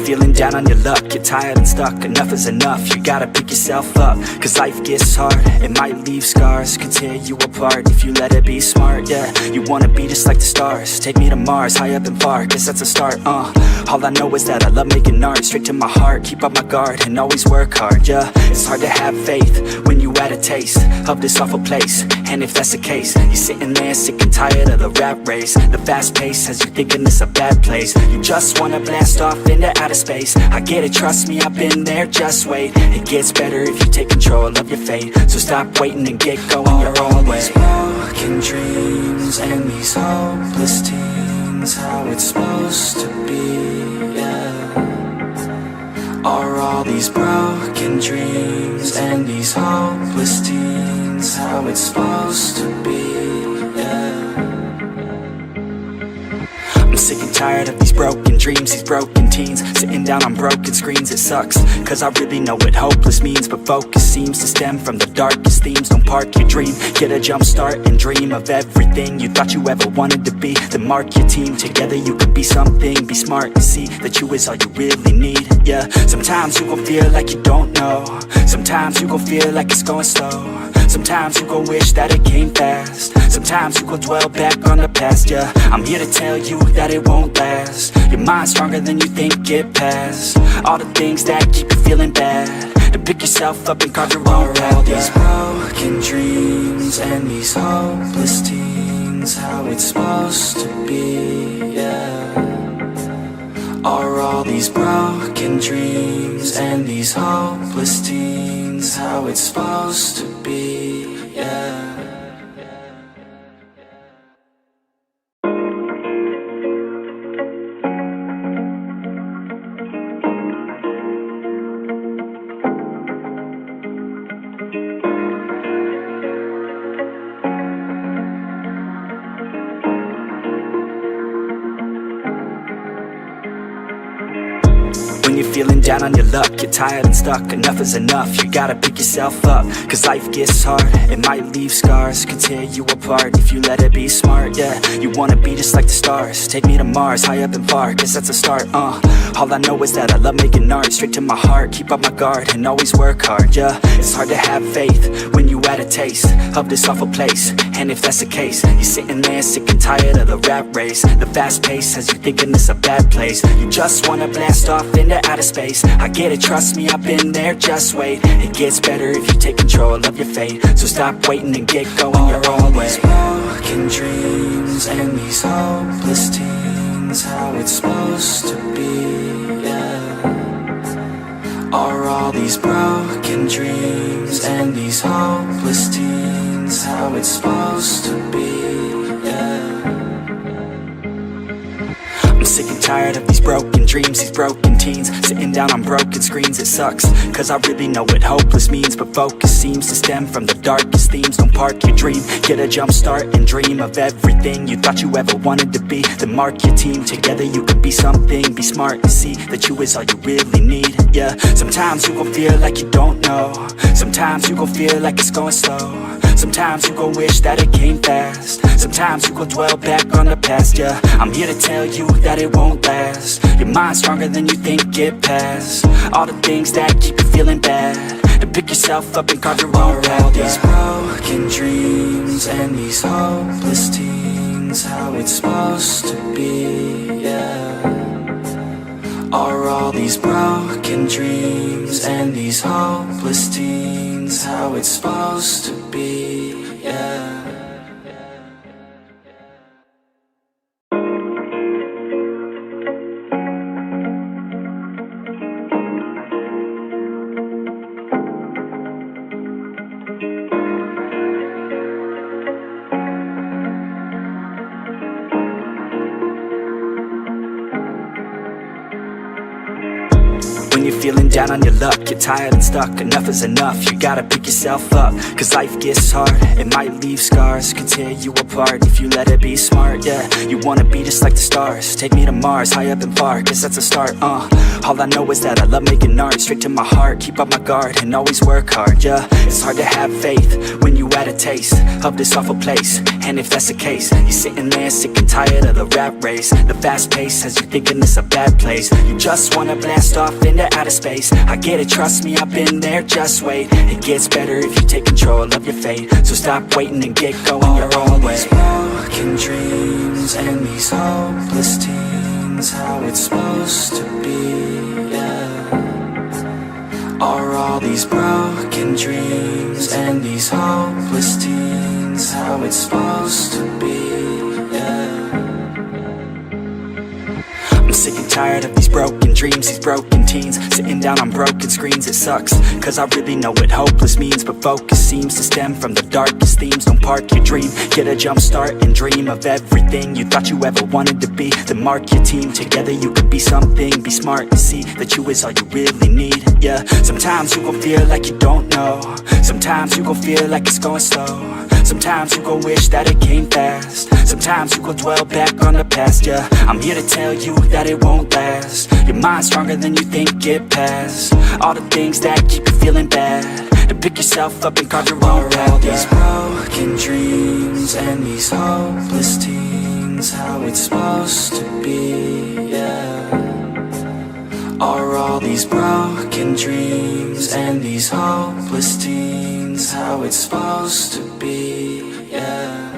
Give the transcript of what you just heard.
feeling down on your luck, you're tired and stuck, enough is enough, you gotta pick yourself up. Cause life gets hard, it might leave scars, could tear you apart if you let it be smart. Yeah, you wanna be just like the stars, take me to Mars, high up and far, guess that's a start. All I know is that I love making art, straight to my heart, keep up my guard and always work hard. Yeah, it's hard to have faith when you had a taste of this awful place. And if that's the case, you're sitting there sick and tired of the rat race, the fast pace has you thinking it's a bad place. You just wanna blast off into outer space. I get it, trust me, I've been there, just wait. It gets better if you take control of your fate. So stop waiting and get going your own way. These broken dreams and these hopeless teens, how it's supposed to be, yeah. Are all these broken dreams and these hopeless teens how it's supposed to be, yeah. I'm sick and tired of these broken dreams, these broken teens, sitting down on broken screens. It sucks, cause I really know what hopeless means, but focus seems to stem from the darkest themes. Don't park your dream, get a jump start and dream of everything you thought you ever wanted to be. Then mark your team, together you could be something. Be smart and see that you is all you really need, yeah. Sometimes you gon' feel like you don't know, sometimes you gon' feel like it's going slow, sometimes you gon' wish that it came fast, sometimes you gon' dwell back on the past, yeah. I'm here to tell you that it won't last. Your mind's stronger than you think, get past all the things that keep you feeling bad, to pick yourself up and carve your own path. All these broken dreams and these hopeless teens, how it's supposed to be, yeah. Are all these broken dreams and these hopeless teens how it's supposed to be, yeah. When you're feeling down on your luck, you're tired and stuck, enough is enough, you gotta pick yourself up. Cause life gets hard, it might leave scars, could tear you apart if you let it be smart. Yeah, you wanna be just like the stars, take me to Mars, high up and far, guess that's a start. All I know is that I love making art, straight to my heart, keep up my guard and always work hard. Yeah, it's hard to have faith when you had a taste of this awful place. And if that's the case, you're sitting there sick and tired of the rat race, the fast pace has you thinking it's a bad place. You just wanna blast off into outer space. I get it, trust me, I've been there, just wait. It gets better if you take control of your fate. So stop waiting and get going your own way. These broken dreams and these hopeless teens, how it's supposed to be, yeah. Are all these broken dreams and these hopeless teens how it's supposed to be, yeah. I'm sick and tired of these broken dreams, these broken teens, sitting down on broken screens. It sucks, cause I really know what hopeless means, but focus seems to stem from the darkest themes. Don't park your dream, get a jump start and dream of everything you thought you ever wanted to be. Then mark your team, together you could be something. Be smart and see that you is all you really need, yeah. Sometimes you gon' feel like you don't know, sometimes you gon' feel like it's going slow, sometimes you gon' wish that it came fast, sometimes you gon' dwell back on the past, yeah. I'm here to tell you that it won't last. Your mind's stronger than you think, get past all the things that keep you feeling bad, to pick yourself up and carve your own path. All these broken dreams and these hopeless teens, how it's supposed to be, yeah. Are all these broken dreams and these hopeless teens how it's supposed to be, yeah. feeling down on your luck, you're tired and stuck, enough is enough. You gotta pick yourself up, cause life gets hard. It might leave scars, could tear you apart if you let it be smart, yeah. You wanna be just like the stars, take me to Mars, high up and far, guess that's a start, All I know is that I love making art, straight to my heart, keep up my guard and always work hard, yeah. It's hard to have faith when you had a taste of this awful place, and if that's the case, you're sitting there sick and tired of the rat race. The fast pace has you thinking it's a bad place. You just wanna blast off into outer space. I get it, trust me, I've been there, just wait. It gets better if you take control of your fate. So stop waiting and get going your own way. All these broken dreams and these hopeless teens, how it's supposed to be, yeah. Are all these broken dreams and these hopeless teens how it's supposed to be, yeah. I'm sick and tired of these broken dreams, these broken teens, sitting down on broken screens. It sucks, cause I really know what hopeless means, but focus seems to stem from the darkest themes. Don't park your dream, get a jump start and dream of everything you thought you ever wanted to be. Then mark your team, together you could be something. Be smart and see that you is all you really need, yeah. Sometimes you gon' feel like you don't know, sometimes you gon' feel like it's going slow, sometimes you gon' wish that it came fast, sometimes you gon' dwell back on the past, yeah. I'm here to tell you that it won't last. Your mind's stronger than you think, get past all the things that keep you feeling bad, to pick yourself up and carve your own path, yeah. These broken dreams and these hopeless teens, how it's supposed to be, yeah. Are all these broken dreams and these hopeless teens how it's supposed to be, yeah.